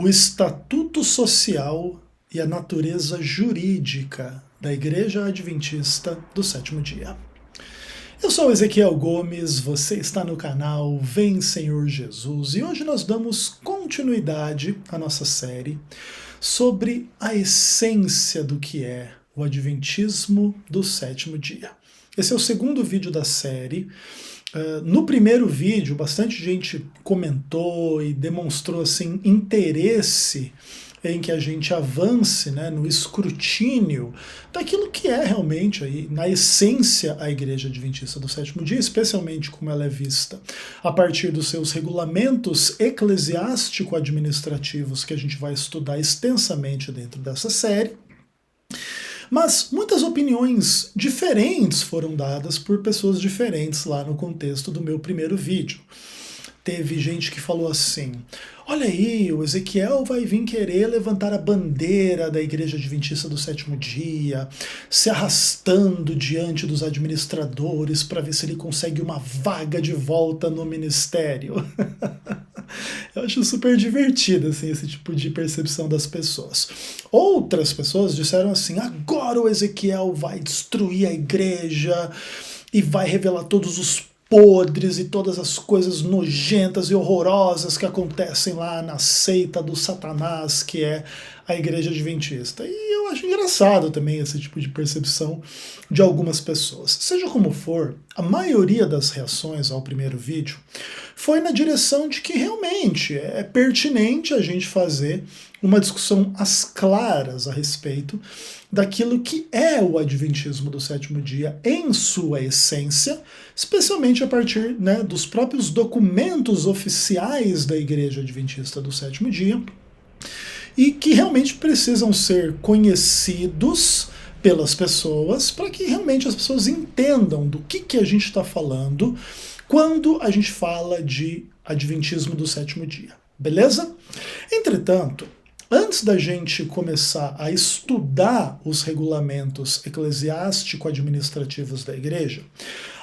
o estatuto social e a natureza jurídica da Igreja Adventista do Sétimo Dia. Eu sou Ezequiel Gomes, você está no canal Vem Senhor Jesus e hoje nós damos continuidade à nossa série sobre a essência do que é o Adventismo do Sétimo Dia. Esse é o segundo vídeo da série. No primeiro vídeo, bastante gente comentou e demonstrou assim, interesse em que a gente avance, né, no escrutínio daquilo que é realmente, aí, na essência, a Igreja Adventista do Sétimo Dia, especialmente como ela é vista a partir dos seus regulamentos eclesiástico-administrativos que a gente vai estudar extensamente dentro dessa série. Mas muitas opiniões diferentes foram dadas por pessoas diferentes lá no contexto do meu primeiro vídeo. Teve gente que falou assim, olha aí, o Ezequiel vai vir querer levantar a bandeira da Igreja Adventista do Sétimo Dia, se arrastando diante dos administradores para ver se ele consegue uma vaga de volta no ministério. Eu acho super divertido assim, esse tipo de percepção das pessoas. Outras pessoas disseram assim, agora o Ezequiel vai destruir a igreja e vai revelar todos os podres e todas as coisas nojentas e horrorosas que acontecem lá na seita do Satanás, que é a Igreja Adventista. E eu acho engraçado também esse tipo de percepção de algumas pessoas. Seja como for, a maioria das reações ao primeiro vídeo foi na direção de que realmente é pertinente a gente fazer uma discussão às claras a respeito daquilo que é o Adventismo do Sétimo Dia em sua essência, especialmente a partir, né, dos próprios documentos oficiais da Igreja Adventista do Sétimo Dia, e que realmente precisam ser conhecidos pelas pessoas para que realmente as pessoas entendam do que a gente está falando quando a gente fala de Adventismo do Sétimo Dia. Beleza? Entretanto, antes da gente começar a estudar os regulamentos eclesiástico-administrativos da igreja,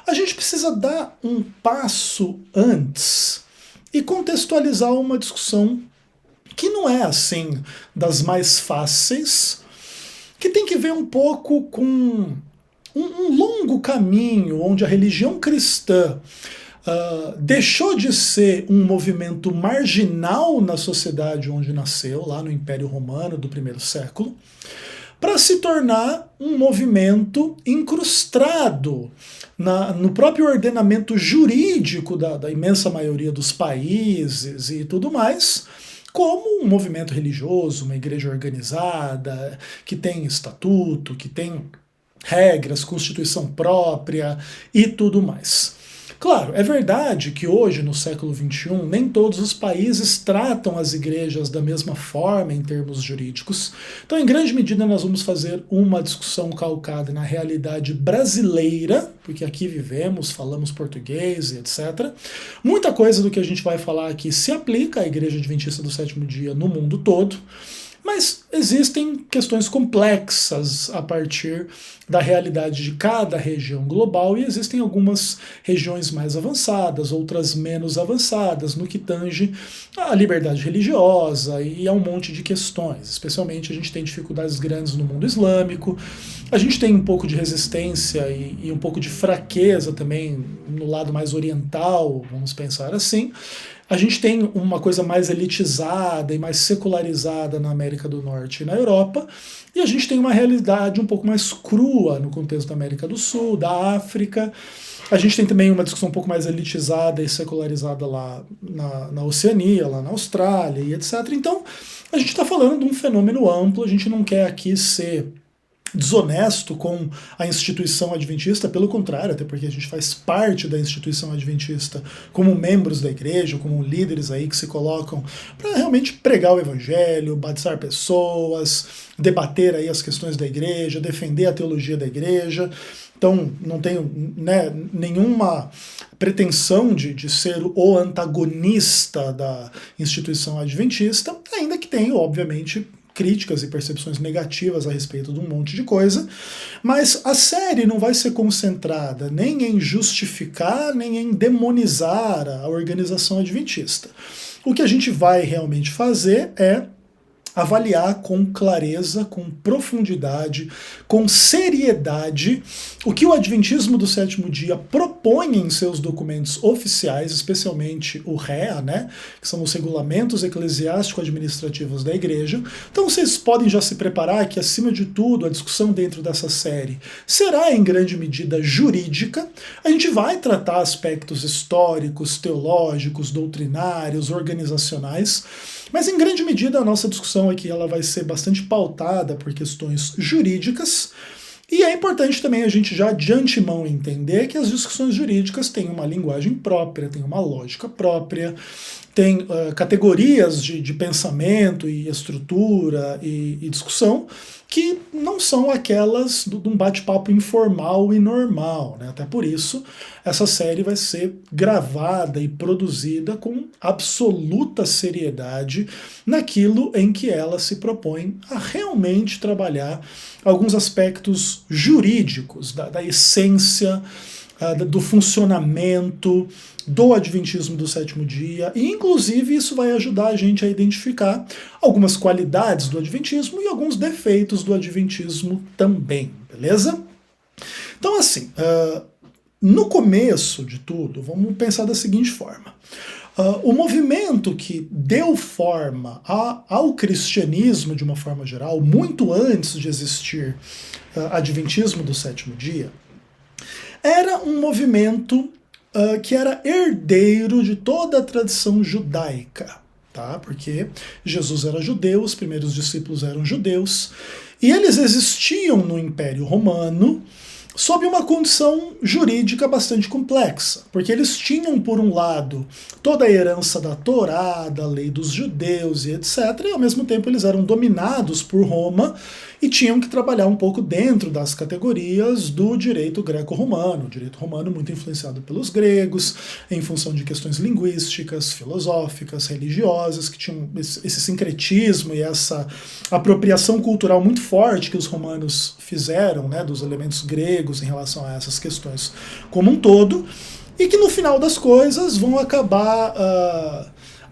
a gente precisa dar um passo antes e contextualizar uma discussão que não é assim das mais fáceis, que tem que ver um pouco com um longo caminho onde a religião cristã deixou de ser um movimento marginal na sociedade onde nasceu, lá no Império Romano do primeiro século, para se tornar um movimento incrustado no próprio ordenamento jurídico da imensa maioria dos países e tudo mais, como um movimento religioso, uma igreja organizada, que tem estatuto, que tem regras, constituição própria e tudo mais. Claro, é verdade que hoje, no século XXI, nem todos os países tratam as igrejas da mesma forma em termos jurídicos. Então, em grande medida, nós vamos fazer uma discussão calcada na realidade brasileira, porque aqui vivemos, falamos português e etc. Muita coisa do que a gente vai falar aqui se aplica à Igreja Adventista do Sétimo Dia no mundo todo, mas existem questões complexas a partir da realidade de cada região global e existem algumas regiões mais avançadas, outras menos avançadas no que tange à liberdade religiosa e a um monte de questões. Especialmente a gente tem dificuldades grandes no mundo islâmico, a gente tem um pouco de resistência e um pouco de fraqueza também no lado mais oriental, vamos pensar assim. A gente tem uma coisa mais elitizada e mais secularizada na América do Norte e na Europa, e a gente tem uma realidade um pouco mais crua no contexto da América do Sul, da África. A gente tem também uma discussão um pouco mais elitizada e secularizada lá na Oceania, lá na Austrália e etc. Então, a gente está falando de um fenômeno amplo, a gente não quer aqui ser desonesto com a instituição adventista, pelo contrário, até porque a gente faz parte da instituição adventista como membros da igreja, como líderes aí que se colocam para realmente pregar o evangelho, batizar pessoas, debater aí as questões da igreja, defender a teologia da igreja. Então não tenho, né, nenhuma pretensão de ser o antagonista da instituição adventista, ainda que tenha, obviamente, críticas e percepções negativas a respeito de um monte de coisa, mas a série não vai ser concentrada nem em justificar, nem em demonizar a organização adventista. o que a gente vai realmente fazer é avaliar com clareza, com profundidade, com seriedade o que o Adventismo do Sétimo Dia propõe em seus documentos oficiais, especialmente o REA, né, que são os Regulamentos Eclesiástico-Administrativos da Igreja. Então vocês podem já se preparar que, acima de tudo, a discussão dentro dessa série será em grande medida jurídica. A gente vai tratar aspectos históricos, teológicos, doutrinários, organizacionais, mas em grande medida a nossa discussão aqui ela vai ser bastante pautada por questões jurídicas, e é importante também a gente já de antemão entender que as discussões jurídicas têm uma linguagem própria, têm uma lógica própria, tem categorias de pensamento e estrutura e discussão que não são aquelas de um bate-papo informal e normal, né? Até por isso, essa série vai ser gravada e produzida com absoluta seriedade naquilo em que ela se propõe a realmente trabalhar alguns aspectos jurídicos da essência, do funcionamento do Adventismo do Sétimo Dia, e inclusive isso vai ajudar a gente a identificar algumas qualidades do Adventismo e alguns defeitos do Adventismo também, beleza? Então assim, no começo de tudo, vamos pensar da seguinte forma. O movimento que deu forma ao cristianismo de uma forma geral, muito antes de existir Adventismo do Sétimo Dia, era um movimento que era herdeiro de toda a tradição judaica, tá? Porque Jesus era judeu, os primeiros discípulos eram judeus, e eles existiam no Império Romano sob uma condição jurídica bastante complexa, porque eles tinham, por um lado, toda a herança da Torá, da lei dos judeus e etc., e ao mesmo tempo eles eram dominados por Roma e tinham que trabalhar um pouco dentro das categorias do direito greco-romano, o direito romano muito influenciado pelos gregos, em função de questões linguísticas, filosóficas, religiosas, que tinham esse sincretismo e essa apropriação cultural muito forte que os romanos fizeram, né, dos elementos gregos em relação a essas questões como um todo, e que no final das coisas vão acabar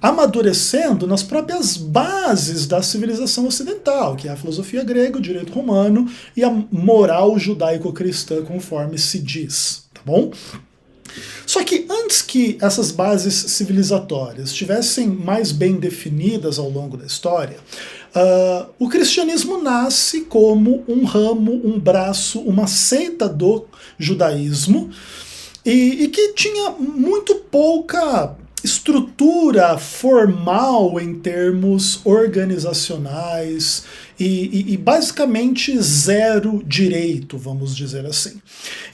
amadurecendo nas próprias bases da civilização ocidental, que é a filosofia grega, o direito romano e a moral judaico-cristã, conforme se diz, tá bom? Só que antes que essas bases civilizatórias estivessem mais bem definidas ao longo da história, o cristianismo nasce como um ramo, um braço, uma seita do judaísmo, e que tinha muito pouca estrutura formal em termos organizacionais e basicamente zero direito, vamos dizer assim.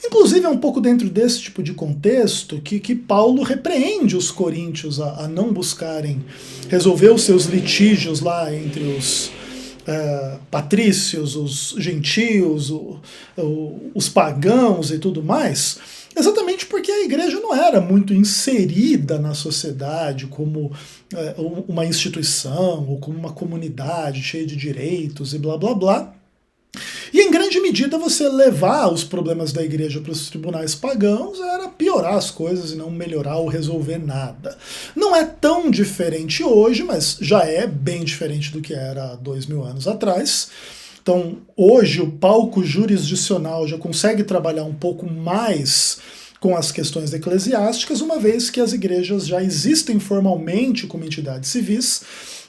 Inclusive é um pouco dentro desse tipo de contexto que Paulo repreende os coríntios a não buscarem resolver os seus litígios lá entre os patrícios, os gentios, os pagãos e tudo mais, exatamente porque a igreja não era muito inserida na sociedade como uma instituição ou como uma comunidade cheia de direitos e blá blá blá. E em grande medida você levar os problemas da igreja para os tribunais pagãos era piorar as coisas e não melhorar ou resolver nada. Não é tão diferente hoje, mas já é bem diferente do que era há 2000 anos atrás. Então, hoje o palco jurisdicional já consegue trabalhar um pouco mais com as questões eclesiásticas, uma vez que as igrejas já existem formalmente como entidades civis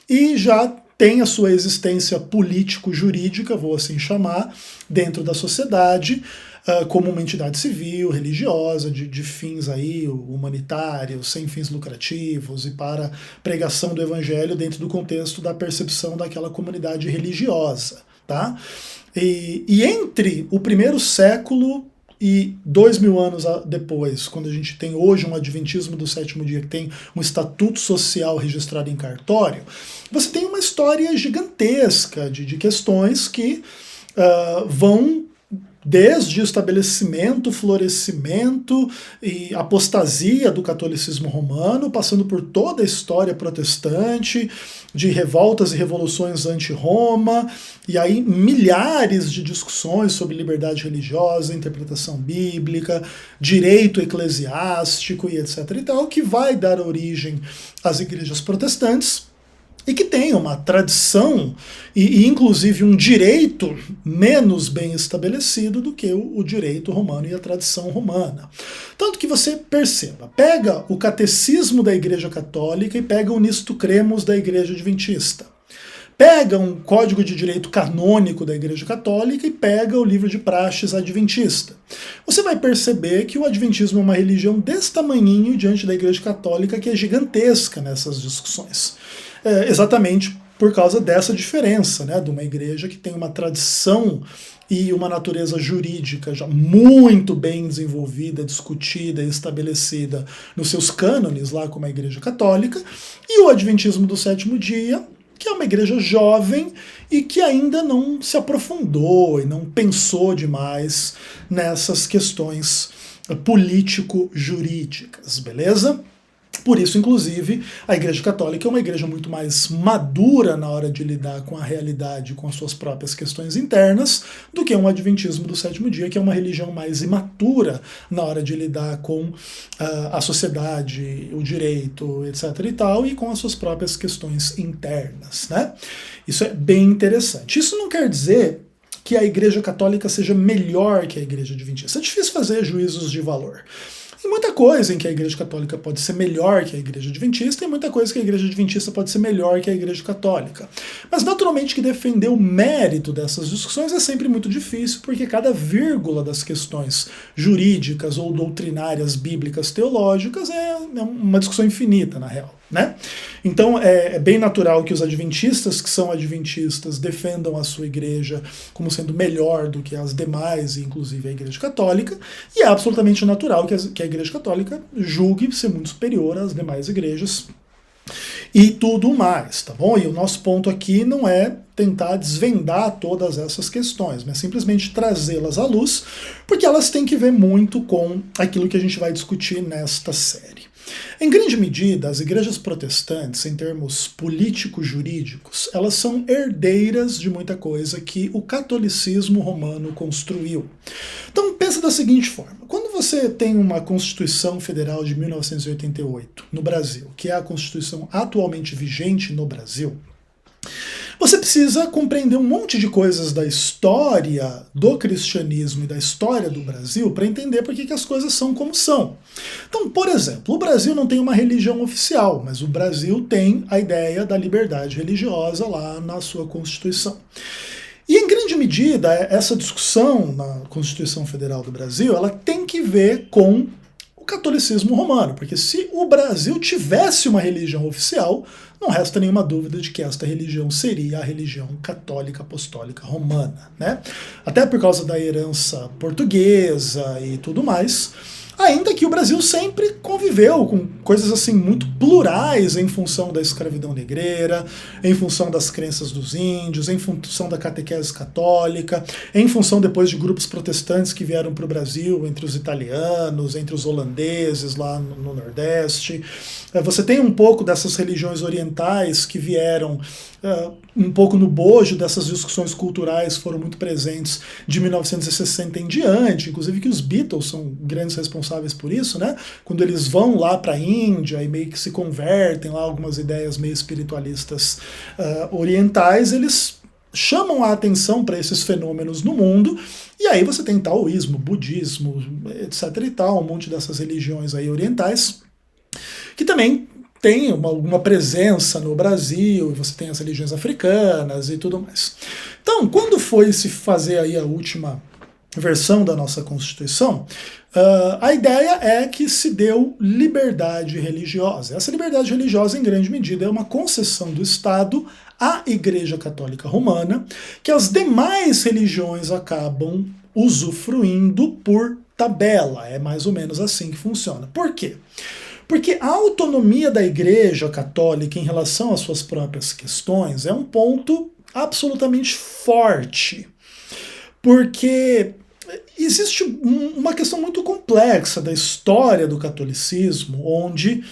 e já tem a sua existência político-jurídica, vou assim chamar, dentro da sociedade, como uma entidade civil, religiosa, de fins aí humanitários, sem fins lucrativos e para pregação do evangelho dentro do contexto da percepção daquela comunidade religiosa. Tá? E entre o primeiro século e 2000 anos depois, quando a gente tem hoje um Adventismo do Sétimo Dia que tem um estatuto social registrado em cartório, você tem uma história gigantesca de questões que vão desde o estabelecimento, florescimento e apostasia do catolicismo romano, passando por toda a história protestante, de revoltas e revoluções anti-Roma, e aí milhares de discussões sobre liberdade religiosa, interpretação bíblica, direito eclesiástico e etc. e tal, que vai dar origem às igrejas protestantes, e que tem uma tradição e inclusive um direito menos bem estabelecido do que o direito romano e a tradição romana. Tanto que você perceba, pega o catecismo da Igreja Católica e pega o Nisto Cremus da Igreja Adventista. Pega um código de direito canônico da Igreja Católica e pega o livro de praxes adventista. Você vai perceber que o adventismo é uma religião desse tamanhinho diante da Igreja Católica, que é gigantesca nessas discussões. Exatamente por causa dessa diferença, né, de uma igreja que tem uma tradição e uma natureza jurídica já muito bem desenvolvida, discutida e estabelecida nos seus cânones, lá como a Igreja Católica, e o Adventismo do Sétimo Dia, que é uma igreja jovem e que ainda não se aprofundou e não pensou demais nessas questões político-jurídicas, beleza? Por isso, inclusive, a Igreja Católica é uma igreja muito mais madura na hora de lidar com a realidade, com as suas próprias questões internas, do que um Adventismo do Sétimo Dia, que é uma religião mais imatura na hora de lidar com a sociedade, o direito, etc. e tal, e com as suas próprias questões internas, né? Isso é bem interessante. Isso não quer dizer que a Igreja Católica seja melhor que a Igreja Adventista. É difícil fazer juízos de valor. Tem muita coisa em que a Igreja Católica pode ser melhor que a Igreja Adventista, e muita coisa que a Igreja Adventista pode ser melhor que a Igreja Católica. Mas naturalmente que defender o mérito dessas discussões é sempre muito difícil, porque cada vírgula das questões jurídicas ou doutrinárias, bíblicas, teológicas é uma discussão infinita, na real, né? Então é bem natural que os adventistas que são adventistas defendam a sua igreja como sendo melhor do que as demais, inclusive a Igreja Católica, e é absolutamente natural que a Igreja Católica julgue ser muito superior às demais igrejas e tudo mais, tá bom? E o nosso ponto aqui não é tentar desvendar todas essas questões, mas simplesmente trazê-las à luz, porque elas têm que ver muito com aquilo que a gente vai discutir nesta série. Em grande medida, as igrejas protestantes, em termos político-jurídicos, elas são herdeiras de muita coisa que o catolicismo romano construiu. Então pensa da seguinte forma, quando você tem uma Constituição Federal de 1988 no Brasil, que é a Constituição atualmente vigente no Brasil, você precisa compreender um monte de coisas da história do cristianismo e da história do Brasil para entender por que as coisas são como são. Então, por exemplo, o Brasil não tem uma religião oficial, mas o Brasil tem a ideia da liberdade religiosa lá na sua Constituição. E em grande medida, essa discussão na Constituição Federal do Brasil, ela tem que ver com o catolicismo romano, porque se o Brasil tivesse uma religião oficial, não resta nenhuma dúvida de que esta religião seria a religião católica apostólica romana, né? Até por causa da herança portuguesa e tudo mais, ainda que o Brasil sempre conviveu com coisas assim muito plurais em função da escravidão negreira, em função das crenças dos índios, em função da catequese católica, em função depois de grupos protestantes que vieram para o Brasil, entre os italianos, entre os holandeses lá no Nordeste. Você tem um pouco dessas religiões orientais que vieram um pouco no bojo dessas discussões culturais, foram muito presentes de 1960 em diante, inclusive que os Beatles são grandes responsáveis por isso, né? Quando eles vão lá para a Índia e meio que se convertem lá algumas ideias meio espiritualistas orientais, eles chamam a atenção para esses fenômenos no mundo, e aí você tem taoísmo, budismo, etc e tal, um monte dessas religiões aí orientais, que também tem alguma presença no Brasil, e você tem as religiões africanas e tudo mais. Então, quando foi se fazer aí a última versão da nossa Constituição, a ideia é que se deu liberdade religiosa. Essa liberdade religiosa, em grande medida, é uma concessão do Estado à Igreja Católica Romana, que as demais religiões acabam usufruindo por tabela. É mais ou menos assim que funciona. Por quê? Porque a autonomia da Igreja Católica em relação às suas próprias questões é um ponto absolutamente forte. Porque existe uma questão muito complexa da história do catolicismo, onde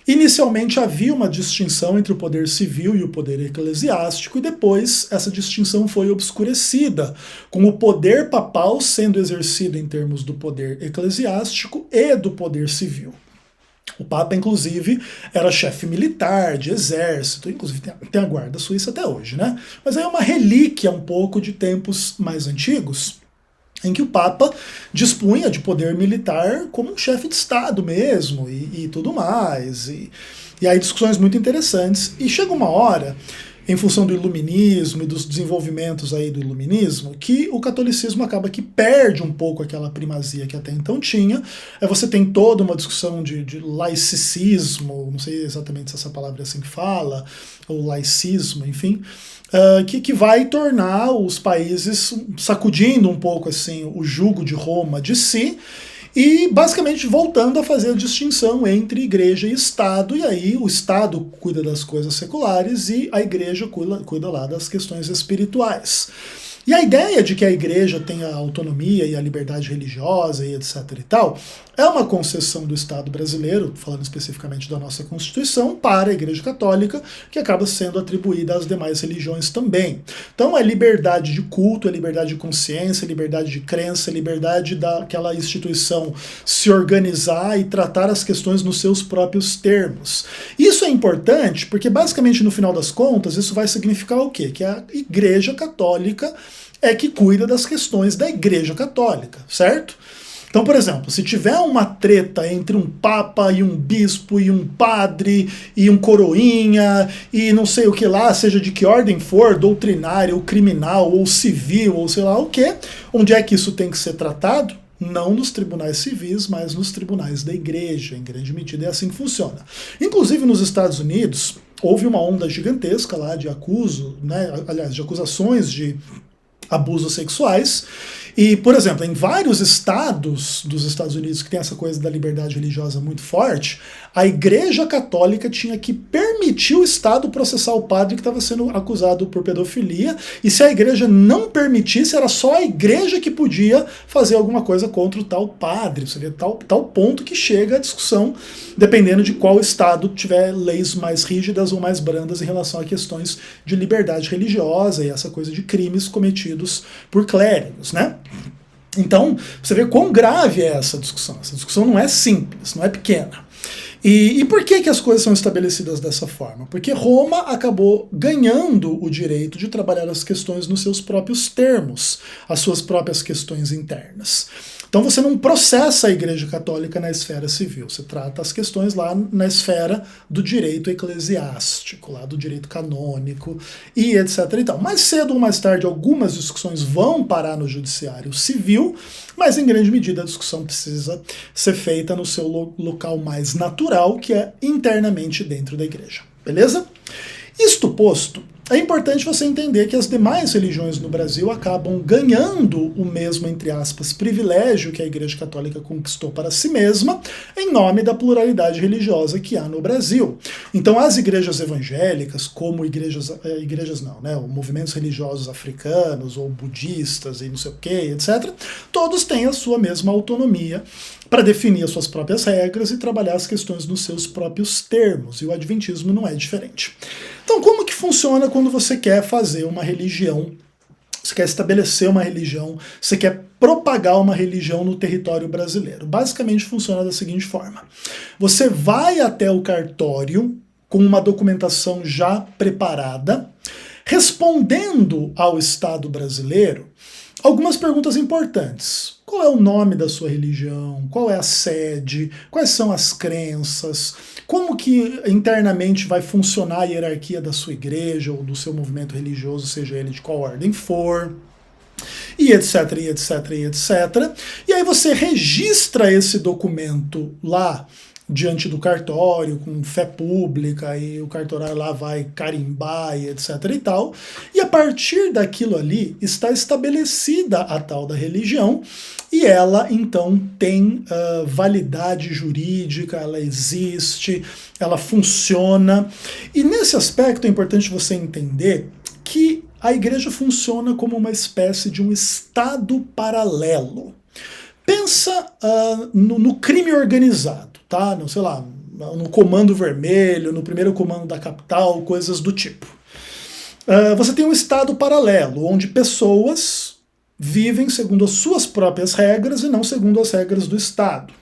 inicialmente havia uma distinção entre o poder civil e o poder eclesiástico, e depois essa distinção foi obscurecida, com o poder papal sendo exercido em termos do poder eclesiástico e do poder civil. O Papa, inclusive, era chefe militar, de exército, inclusive tem a guarda suíça até hoje, né? Mas aí é uma relíquia um pouco de tempos mais antigos, em que o Papa dispunha de poder militar como um chefe de Estado mesmo, e tudo mais. E aí discussões muito interessantes. E chega uma hora, em função do iluminismo e dos desenvolvimentos aí do iluminismo, que o catolicismo acaba que perde um pouco aquela primazia que até então tinha. Você tem toda uma discussão de laicismo, não sei exatamente se essa palavra é assim que fala, ou laicismo, enfim, que vai tornar os países sacudindo um pouco assim o jugo de Roma de si, e basicamente voltando a fazer a distinção entre igreja e Estado, e aí o Estado cuida das coisas seculares e a igreja cuida lá das questões espirituais. E a ideia de que a igreja tenha a autonomia e a liberdade religiosa e etc e tal, é uma concessão do Estado brasileiro, falando especificamente da nossa Constituição, para a Igreja Católica, que acaba sendo atribuída às demais religiões também. Então é liberdade de culto, é liberdade de consciência, é liberdade de crença, é liberdade daquela instituição se organizar e tratar as questões nos seus próprios termos. Isso é importante porque, basicamente, no final das contas, isso vai significar o quê? Que a Igreja Católica é que cuida das questões da Igreja Católica, certo? Então, por exemplo, se tiver uma treta entre um papa e um bispo e um padre e um coroinha e não sei o que lá, seja de que ordem for, doutrinária ou criminal ou civil ou sei lá o que, onde é que isso tem que ser tratado? Não nos tribunais civis, mas nos tribunais da igreja. Em grande medida é assim que funciona. Inclusive nos Estados Unidos, houve uma onda gigantesca lá de de acusações de abusos sexuais. E, por exemplo, em vários estados dos Estados Unidos que tem essa coisa da liberdade religiosa muito forte, a Igreja Católica tinha que permitir o Estado processar o padre que estava sendo acusado por pedofilia, e se a igreja não permitisse, era só a igreja que podia fazer alguma coisa contra o tal padre. Você vê tal ponto que chega a discussão, dependendo de qual estado tiver leis mais rígidas ou mais brandas em relação a questões de liberdade religiosa e essa coisa de crimes cometidos por clérigos, né? Então, você vê quão grave é essa discussão. Essa discussão não é simples, não é pequena. E por que as coisas são estabelecidas dessa forma? Porque Roma acabou ganhando o direito de trabalhar as questões nos seus próprios termos, as suas próprias questões internas. Então você não processa a Igreja Católica na esfera civil, você trata as questões lá na esfera do direito eclesiástico, lá do direito canônico e etc. e tal. Mais cedo ou mais tarde algumas discussões vão parar no judiciário civil, mas em grande medida a discussão precisa ser feita no seu local mais natural, que é internamente dentro da igreja. Beleza? Isto posto, é importante você entender que as demais religiões no Brasil acabam ganhando o mesmo, entre aspas, privilégio que a Igreja Católica conquistou para si mesma, em nome da pluralidade religiosa que há no Brasil. Então as igrejas evangélicas, como movimentos religiosos africanos ou budistas e não sei o que, etc., todos têm a sua mesma autonomia para definir as suas próprias regras e trabalhar as questões nos seus próprios termos, e o adventismo não é diferente. Então, como que funciona quando você quer fazer uma religião, você quer estabelecer uma religião, você quer propagar uma religião no território brasileiro? Basicamente funciona da seguinte forma: você vai até o cartório com uma documentação já preparada, respondendo ao Estado brasileiro algumas perguntas importantes. Qual é o nome da sua religião? Qual é a sede? Quais são as crenças? Como que internamente vai funcionar a hierarquia da sua igreja ou do seu movimento religioso, seja ele de qual ordem for? E etc, e etc, e etc. E aí você registra esse documento lá diante do cartório, com fé pública, e o cartorário lá vai carimbar e etc e tal, e a partir daquilo ali está estabelecida a tal da religião, e ela então tem validade jurídica, ela existe, ela funciona, e nesse aspecto é importante você entender que a igreja funciona como uma espécie de um estado paralelo. Pensa no crime organizado, tá? No, sei lá, no Comando Vermelho, no primeiro comando da capital, coisas do tipo. Você tem um estado paralelo, onde pessoas vivem segundo as suas próprias regras e não segundo as regras do Estado.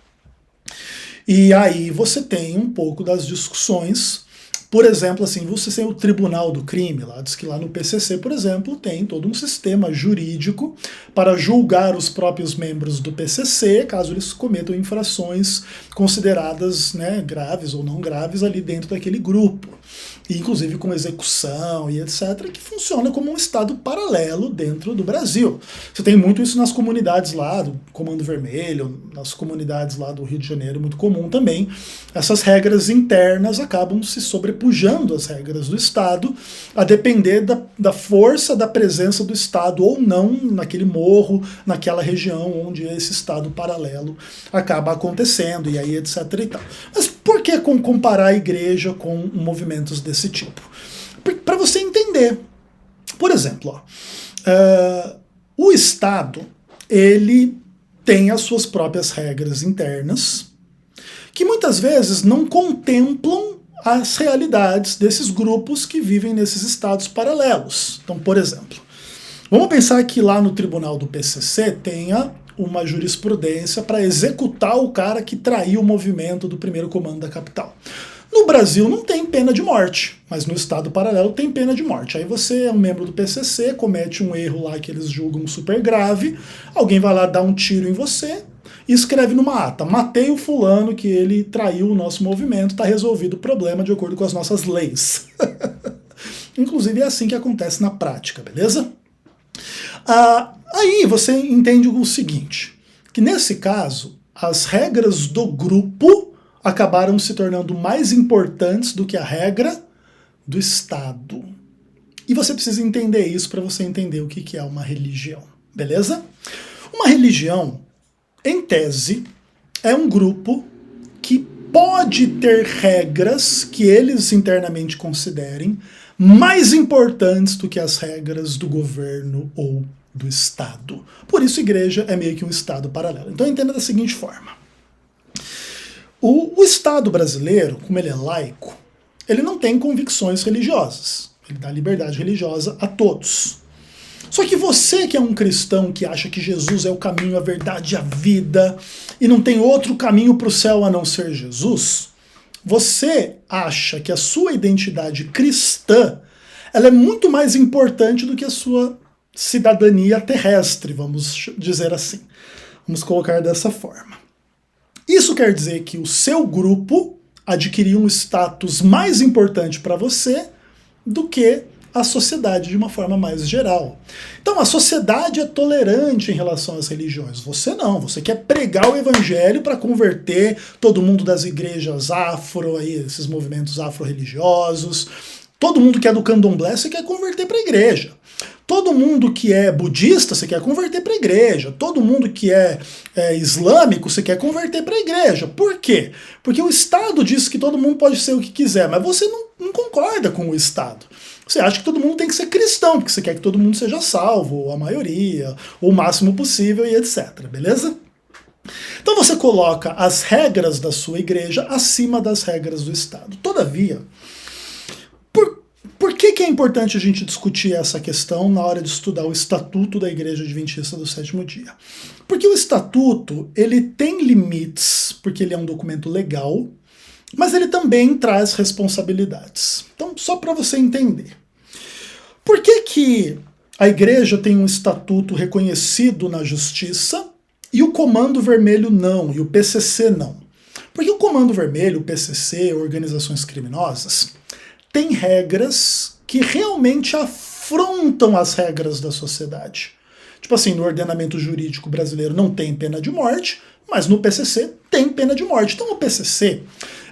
E aí você tem um pouco das discussões. Por exemplo, assim, você tem o Tribunal do Crime, diz que lá no PCC, por exemplo, tem todo um sistema jurídico para julgar os próprios membros do PCC, caso eles cometam infrações consideradas, né, graves ou não graves ali dentro daquele grupo. E, inclusive com execução e etc., que funciona como um estado paralelo dentro do Brasil. Você tem muito isso nas comunidades lá do Comando Vermelho, nas comunidades lá do Rio de Janeiro, muito comum também. Essas regras internas acabam se sobrepujando às regras do Estado, a depender da força da presença do Estado ou não naquele morro, naquela região onde esse estado paralelo acaba acontecendo, e aí etc. e tal. Mas por que comparar a igreja com movimentos desse tipo? Para você entender. Por exemplo, o Estado, ele tem as suas próprias regras internas, que muitas vezes não contemplam as realidades desses grupos que vivem nesses estados paralelos. Então, por exemplo, vamos pensar que lá no tribunal do PCC tenha uma jurisprudência para executar o cara que traiu o movimento do primeiro comando da capital. No Brasil não tem pena de morte, mas no estado paralelo tem pena de morte. Aí você é um membro do PCC, comete um erro lá que eles julgam super grave, alguém vai lá dar um tiro em você e escreve numa ata: matei o fulano que ele traiu o nosso movimento, está resolvido o problema de acordo com as nossas leis. Inclusive é assim que acontece na prática, beleza? Aí você entende o seguinte, que nesse caso, as regras do grupo acabaram se tornando mais importantes do que a regra do Estado. E você precisa entender isso para você entender o que é uma religião, beleza? Uma religião, em tese, é um grupo que pode ter regras que eles internamente considerem mais importantes do que as regras do governo ou do Estado. Por isso, a igreja é meio que um Estado paralelo. Então, entenda da seguinte forma. O Estado brasileiro, como ele é laico, ele não tem convicções religiosas. Ele dá liberdade religiosa a todos. Só que você que é um cristão que acha que Jesus é o caminho, a verdade e a vida, e não tem outro caminho para o céu a não ser Jesus, você acha que a sua identidade cristã ela é muito mais importante do que a sua cidadania terrestre, vamos dizer assim. Vamos colocar dessa forma. Isso quer dizer que o seu grupo adquiriu um status mais importante para você do que a sociedade de uma forma mais geral. Então a sociedade é tolerante em relação às religiões. Você não, você quer pregar o evangelho para converter todo mundo das igrejas afro, aí, esses movimentos afro-religiosos. Todo mundo que é do candomblé você quer converter para a igreja. Todo mundo que é budista você quer converter para a igreja. Todo mundo que é islâmico você quer converter para a igreja. Por quê? Porque o Estado diz que todo mundo pode ser o que quiser, mas você não concorda com o Estado. Você acha que todo mundo tem que ser cristão, porque você quer que todo mundo seja salvo, ou a maioria, ou o máximo possível e etc. Beleza? Então você coloca as regras da sua igreja acima das regras do Estado. Todavia, por que é importante a gente discutir essa questão na hora de estudar o Estatuto da Igreja Adventista do Sétimo Dia? Porque o Estatuto, ele tem limites, porque ele é um documento legal, mas ele também traz responsabilidades. Então, só para você entender. Por que a igreja tem um estatuto reconhecido na justiça e o Comando Vermelho não, e o PCC não? Porque o Comando Vermelho, o PCC, organizações criminosas, tem regras que realmente afrontam as regras da sociedade. Tipo assim, no ordenamento jurídico brasileiro não tem pena de morte, mas no PCC tem pena de morte. Então o PCC,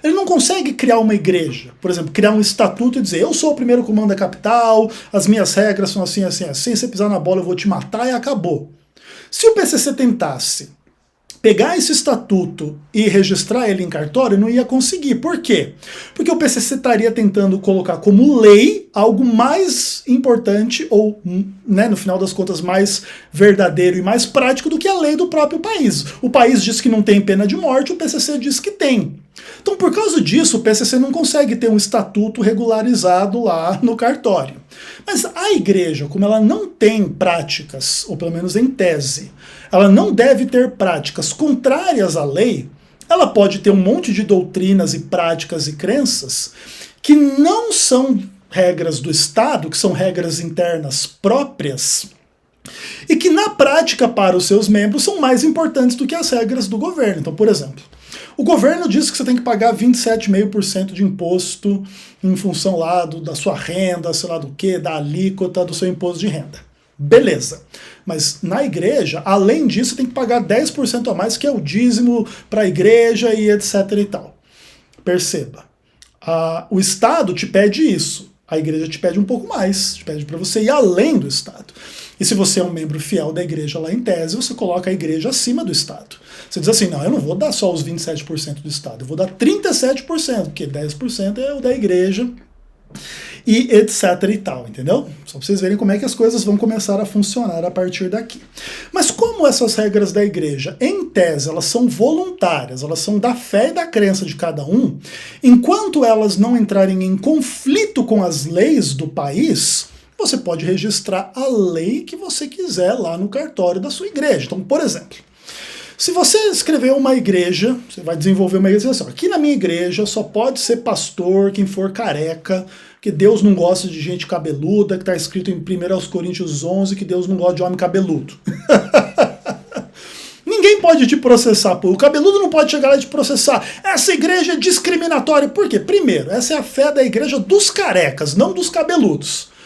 ele não consegue criar uma igreja, por exemplo, criar um estatuto e dizer: eu sou o primeiro comando da capital, as minhas regras são assim, assim, assim, se você pisar na bola eu vou te matar e acabou. Se o PCC tentasse pegar esse estatuto e registrar ele em cartório não ia conseguir. Por quê? Porque o PCC estaria tentando colocar como lei algo mais importante ou, né, no final das contas, mais verdadeiro e mais prático do que a lei do próprio país. O país diz que não tem pena de morte, o PCC diz que tem. Então, por causa disso, o PCC não consegue ter um estatuto regularizado lá no cartório. Mas a igreja, como ela não tem práticas, ou pelo menos em tese, ela não deve ter práticas contrárias à lei, ela pode ter um monte de doutrinas e práticas e crenças que não são regras do Estado, que são regras internas próprias, e que na prática para os seus membros são mais importantes do que as regras do governo. Então, por exemplo, o governo diz que você tem que pagar 27,5% de imposto em função lá da sua renda, sei lá do que, da alíquota do seu imposto de renda. Beleza. Mas na igreja, além disso, tem que pagar 10% a mais, que é o dízimo para a igreja e etc e tal. Perceba, o Estado te pede isso, a igreja te pede um pouco mais, te pede para você ir além do Estado. E se você é um membro fiel da igreja lá em tese, você coloca a igreja acima do Estado. Você diz assim, não, eu não vou dar só os 27% do Estado, eu vou dar 37%, porque 10% é o da igreja, e etc e tal, entendeu? Só para vocês verem como é que as coisas vão começar a funcionar a partir daqui. Mas como essas regras da igreja, em tese, elas são voluntárias, elas são da fé e da crença de cada um, enquanto elas não entrarem em conflito com as leis do país, você pode registrar a lei que você quiser lá no cartório da sua igreja. Então, por exemplo, se você escrever uma igreja, você vai desenvolver uma igreja, assim, aqui na minha igreja só pode ser pastor quem for careca, que Deus não gosta de gente cabeluda, que está escrito em 1 Coríntios 11 que Deus não gosta de homem cabeludo. Ninguém pode te processar, pô. O cabeludo não pode chegar lá e te processar. Essa igreja é discriminatória. Por quê? Primeiro, essa é a fé da igreja dos carecas, não dos cabeludos.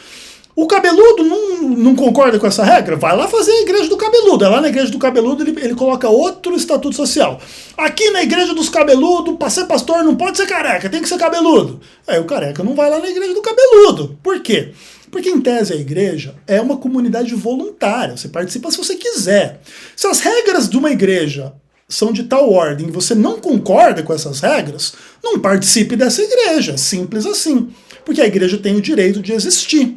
O cabeludo não concorda com essa regra? Vai lá fazer a igreja do cabeludo. Lá na igreja do cabeludo ele coloca outro estatuto social. Aqui na igreja dos cabeludos, para ser pastor não pode ser careca, tem que ser cabeludo. Aí o careca não vai lá na igreja do cabeludo. Por quê? Porque em tese a igreja é uma comunidade voluntária. Você participa se você quiser. Se as regras de uma igreja são de tal ordem e você não concorda com essas regras, não participe dessa igreja. Simples assim. Porque a igreja tem o direito de existir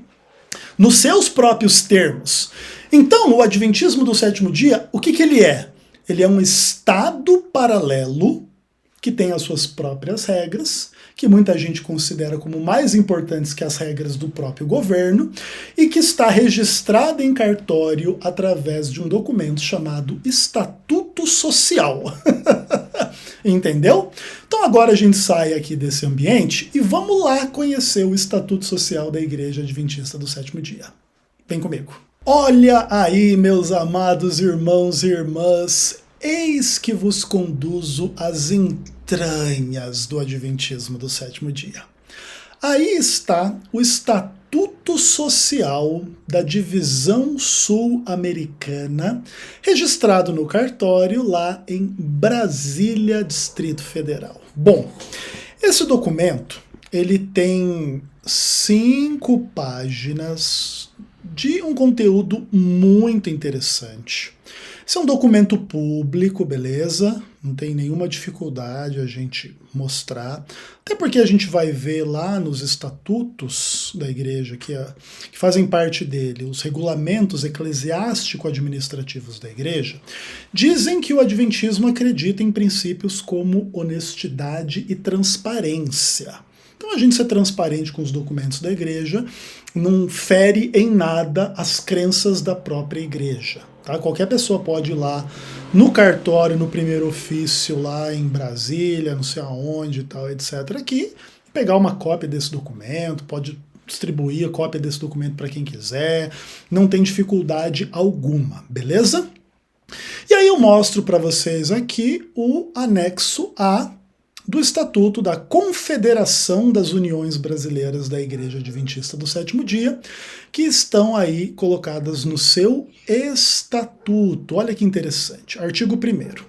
nos seus próprios termos. Então, o Adventismo do Sétimo Dia, o que ele é? Ele é um estado paralelo que tem as suas próprias regras, que muita gente considera como mais importantes que as regras do próprio governo, e que está registrado em cartório através de um documento chamado Estatuto Social. Entendeu? Então agora a gente sai aqui desse ambiente e vamos lá conhecer o Estatuto Social da Igreja Adventista do Sétimo Dia. Vem comigo. Olha aí, meus amados irmãos e irmãs, eis que vos conduzo às entranhas do Adventismo do Sétimo Dia. Aí está o Estatuto Social da Divisão Sul-Americana, registrado no cartório lá em Brasília, Distrito Federal. Bom, esse documento ele tem 5 páginas de um conteúdo muito interessante. Esse é um documento público, beleza? Não tem nenhuma dificuldade a gente mostrar. Até porque a gente vai ver lá nos estatutos da igreja, que fazem parte dele, os regulamentos eclesiástico-administrativos da igreja, dizem que o adventismo acredita em princípios como honestidade e transparência. Então a gente ser transparente com os documentos da igreja não fere em nada as crenças da própria igreja. Tá? Qualquer pessoa pode ir lá no cartório, no primeiro ofício lá em Brasília, não sei aonde e tal, etc. aqui, pegar uma cópia desse documento, pode distribuir a cópia desse documento para quem quiser, não tem dificuldade alguma, beleza? E aí eu mostro para vocês aqui o anexo A do Estatuto da Confederação das Uniões Brasileiras da Igreja Adventista do Sétimo Dia, que estão aí colocadas no seu estatuto. Olha que interessante. Artigo 1º.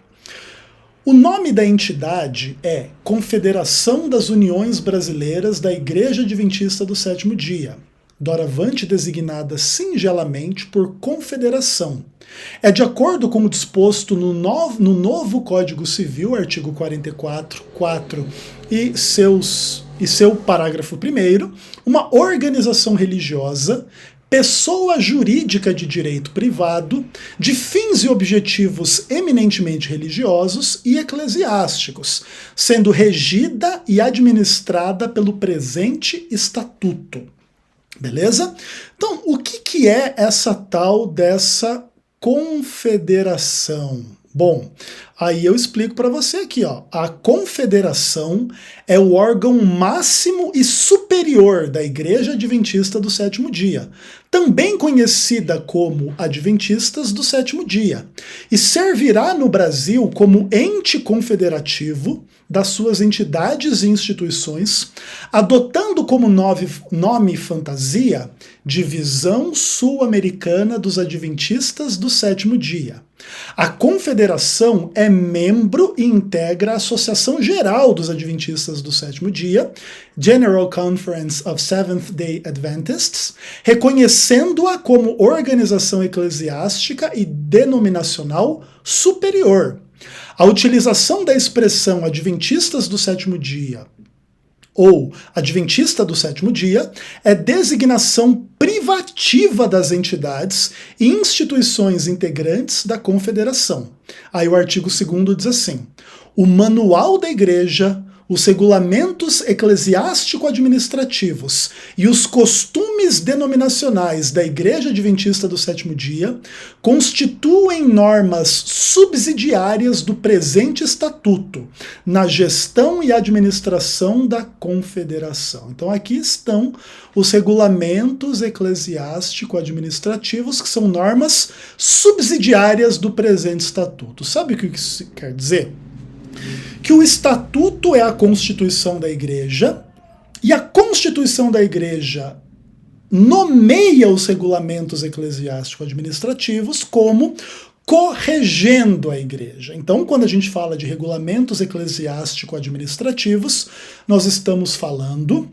O nome da entidade é Confederação das Uniões Brasileiras da Igreja Adventista do Sétimo Dia. doravante designada singelamente por confederação. É de acordo com o disposto no novo Código Civil, artigo 44, 4 e seu parágrafo 1º, uma organização religiosa, pessoa jurídica de direito privado, de fins e objetivos eminentemente religiosos e eclesiásticos, sendo regida e administrada pelo presente estatuto. Beleza? Então, o que é essa tal dessa confederação? Bom, aí eu explico para você aqui, ó. A confederação é o órgão máximo e superior da Igreja Adventista do Sétimo Dia, também conhecida como Adventistas do Sétimo Dia, e servirá no Brasil como ente confederativo das suas entidades e instituições, adotando como nome fantasia Divisão Sul-Americana dos Adventistas do Sétimo Dia. A confederação é membro e integra a Associação Geral dos Adventistas do Sétimo Dia, General Conference of Seventh-day Adventists, reconhecendo-a como organização eclesiástica e denominacional superior. A utilização da expressão Adventistas do Sétimo Dia ou Adventista do Sétimo Dia é designação privativa das entidades e instituições integrantes da Confederação. Aí o artigo 2º diz assim: o Manual da Igreja, os regulamentos eclesiástico-administrativos e os costumes denominacionais da Igreja Adventista do Sétimo Dia constituem normas subsidiárias do presente estatuto na gestão e administração da Confederação. Então aqui estão os regulamentos eclesiástico-administrativos, que são normas subsidiárias do presente estatuto. Sabe o que isso quer dizer? Que o estatuto é a constituição da igreja, e a constituição da igreja nomeia os regulamentos eclesiástico-administrativos como corregendo a igreja. Então, quando a gente fala de regulamentos eclesiástico-administrativos, nós estamos falando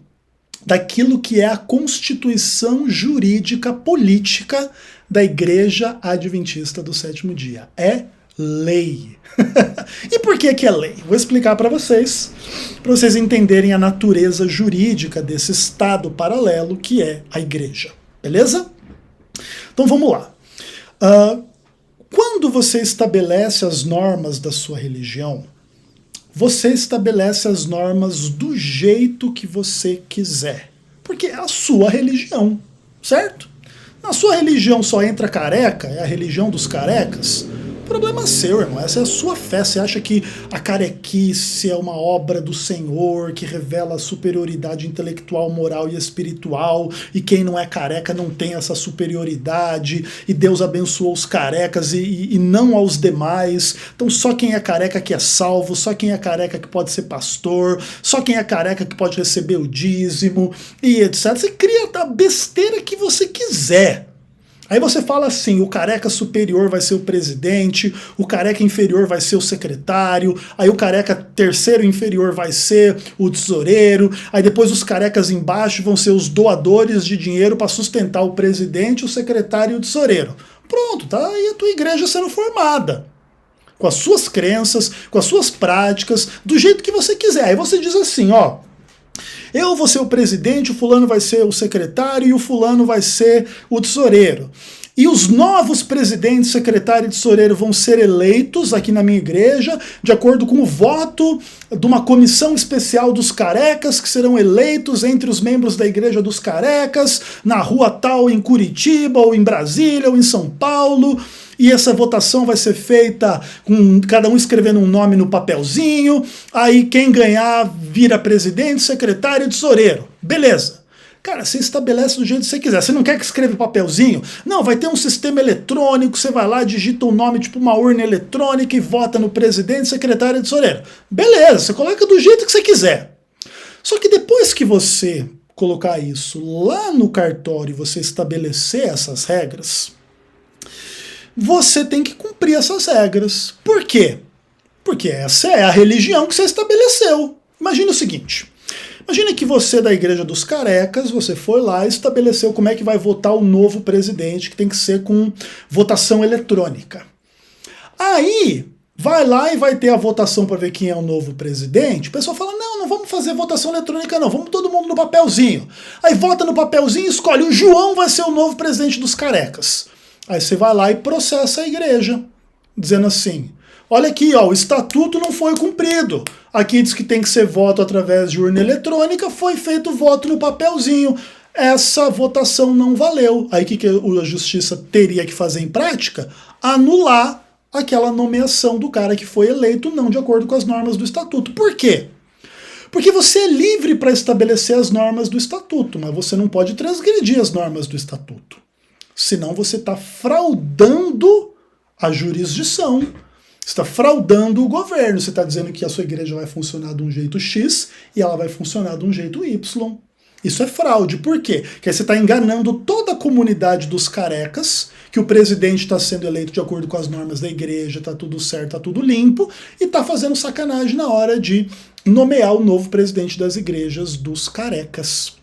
daquilo que é a constituição jurídica política da Igreja Adventista do Sétimo Dia. É lei. E por que é lei? Vou explicar para vocês entenderem a natureza jurídica desse estado paralelo que é a igreja. Beleza? Então vamos lá. Quando você estabelece as normas da sua religião, você estabelece as normas do jeito que você quiser. Porque é a sua religião, certo? Na sua religião só entra careca, é a religião dos carecas. Problema seu, irmão. Essa é a sua fé. Você acha que a carequice é uma obra do Senhor que revela a superioridade intelectual, moral e espiritual, e quem não é careca não tem essa superioridade, e Deus abençoou os carecas e não aos demais. Então só quem é careca que é salvo, só quem é careca que pode ser pastor, só quem é careca que pode receber o dízimo e etc. Você cria a besteira que você quiser. Aí você fala assim, o careca superior vai ser o presidente, o careca inferior vai ser o secretário, aí o careca terceiro inferior vai ser o tesoureiro, aí depois os carecas embaixo vão ser os doadores de dinheiro para sustentar o presidente, o secretário e o tesoureiro. Pronto, tá aí a tua igreja sendo formada. Com as suas crenças, com as suas práticas, do jeito que você quiser. Aí você diz assim, ó, eu vou ser o presidente, o fulano vai ser o secretário e o fulano vai ser o tesoureiro. E os novos presidentes, secretário e tesoureiro vão ser eleitos aqui na minha igreja, de acordo com o voto de uma comissão especial dos carecas, que serão eleitos entre os membros da igreja dos carecas, na rua tal em Curitiba, ou em Brasília, ou em São Paulo. E essa votação vai ser feita com cada um escrevendo um nome no papelzinho, aí quem ganhar vira presidente, secretário e tesoureiro. Beleza. Cara, você estabelece do jeito que você quiser. Você não quer que escreva papelzinho? Não, vai ter um sistema eletrônico, você vai lá, digita um nome, tipo uma urna eletrônica e vota no presidente, secretário e tesoureiro. Beleza, você coloca do jeito que você quiser. Só que depois que você colocar isso lá no cartório e você estabelecer essas regras, você tem que cumprir essas regras. Por quê? Porque essa é a religião que você estabeleceu. Imagina o seguinte, Imagine que você, da Igreja dos Carecas, você foi lá e estabeleceu como é que vai votar o novo presidente, que tem que ser com votação eletrônica. Aí, vai lá e vai ter a votação para ver quem é o novo presidente. O pessoal fala, não vamos fazer votação eletrônica não, vamos todo mundo no papelzinho. Aí vota no papelzinho e escolhe, o João vai ser o novo presidente dos Carecas. Aí você vai lá e processa a igreja, dizendo assim, olha aqui, ó, o estatuto não foi cumprido. Aqui diz que tem que ser voto através de urna eletrônica, foi feito voto no papelzinho. Essa votação não valeu. Aí o que a justiça teria que fazer em prática? Anular aquela nomeação do cara que foi eleito não de acordo com as normas do estatuto. Por quê? Porque você é livre para estabelecer as normas do estatuto, mas você não pode transgredir as normas do estatuto. Senão você está fraudando a jurisdição, está fraudando o governo. Você está dizendo que a sua igreja vai funcionar de um jeito X e ela vai funcionar de um jeito Y. Isso é fraude. Por quê? Porque você está enganando toda a comunidade dos carecas, que o presidente está sendo eleito de acordo com as normas da igreja, está tudo certo, está tudo limpo, e está fazendo sacanagem na hora de nomear o novo presidente das igrejas dos carecas.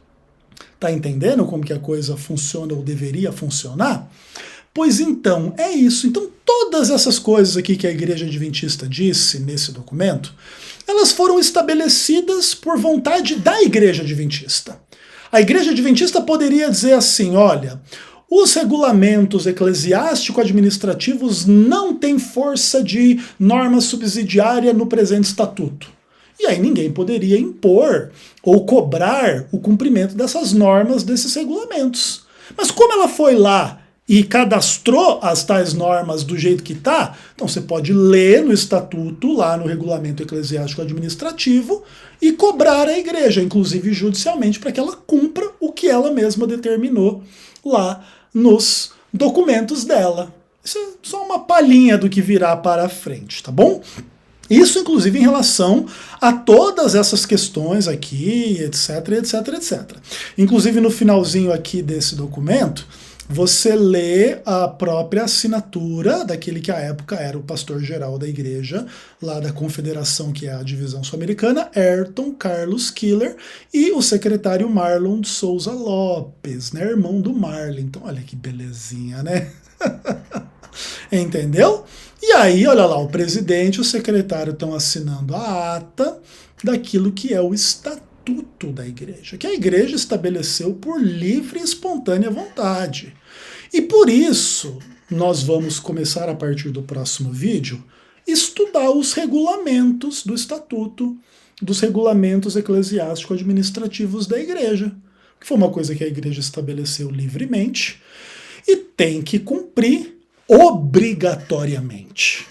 Tá entendendo como que a coisa funciona ou deveria funcionar? Pois então, é isso. Então todas essas coisas aqui que a Igreja Adventista disse nesse documento, elas foram estabelecidas por vontade da Igreja Adventista. A Igreja Adventista poderia dizer assim, olha, os regulamentos eclesiástico-administrativos não têm força de norma subsidiária no presente estatuto. E aí ninguém poderia impor ou cobrar o cumprimento dessas normas, desses regulamentos. Mas como ela foi lá e cadastrou as tais normas do jeito que está, então você pode ler no estatuto, lá no regulamento eclesiástico administrativo, e cobrar a igreja, inclusive judicialmente, para que ela cumpra o que ela mesma determinou lá nos documentos dela. Isso é só uma palhinha do que virá para a frente, tá bom? Isso, inclusive, em relação a todas essas questões aqui, etc, etc, etc. Inclusive, no finalzinho aqui desse documento, você lê a própria assinatura daquele que à época era o pastor-geral da igreja, lá da confederação, que é a divisão sul-americana, Ayrton Carlos Keeler, e o secretário Marlon de Souza Lopes, né, irmão do Marlon. Então, olha que belezinha, né? Entendeu? E aí, olha lá, o presidente e o secretário estão assinando a ata daquilo que é o estatuto da igreja, que a igreja estabeleceu por livre e espontânea vontade. E por isso, nós vamos começar a partir do próximo vídeo, estudar os regulamentos do estatuto, dos regulamentos eclesiástico-administrativos da igreja, que foi uma coisa que a igreja estabeleceu livremente e tem que cumprir obrigatoriamente,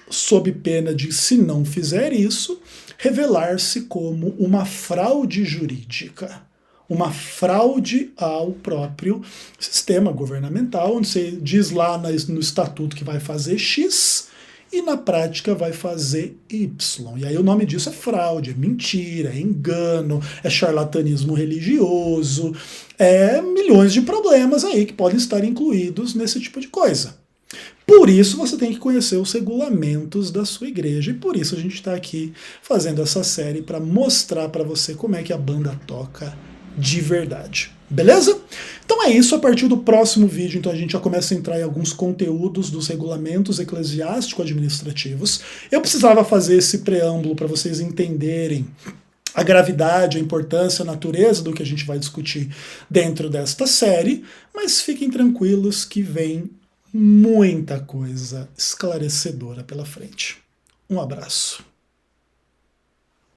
sob pena de, se não fizer isso, revelar-se como uma fraude jurídica, uma fraude ao próprio sistema governamental, onde você diz lá no estatuto que vai fazer X e na prática vai fazer Y. E aí o nome disso é fraude, é mentira, é engano, é charlatanismo religioso, é milhões de problemas aí que podem estar incluídos nesse tipo de coisa. Por isso você tem que conhecer os regulamentos da sua igreja e por isso a gente está aqui fazendo essa série para mostrar para você como é que a banda toca de verdade. Beleza? Então é isso, a partir do próximo vídeo então a gente já começa a entrar em alguns conteúdos dos regulamentos eclesiástico-administrativos. Eu precisava fazer esse preâmbulo para vocês entenderem a gravidade, a importância, a natureza do que a gente vai discutir dentro desta série, mas fiquem tranquilos que vem muita coisa esclarecedora pela frente. Um abraço.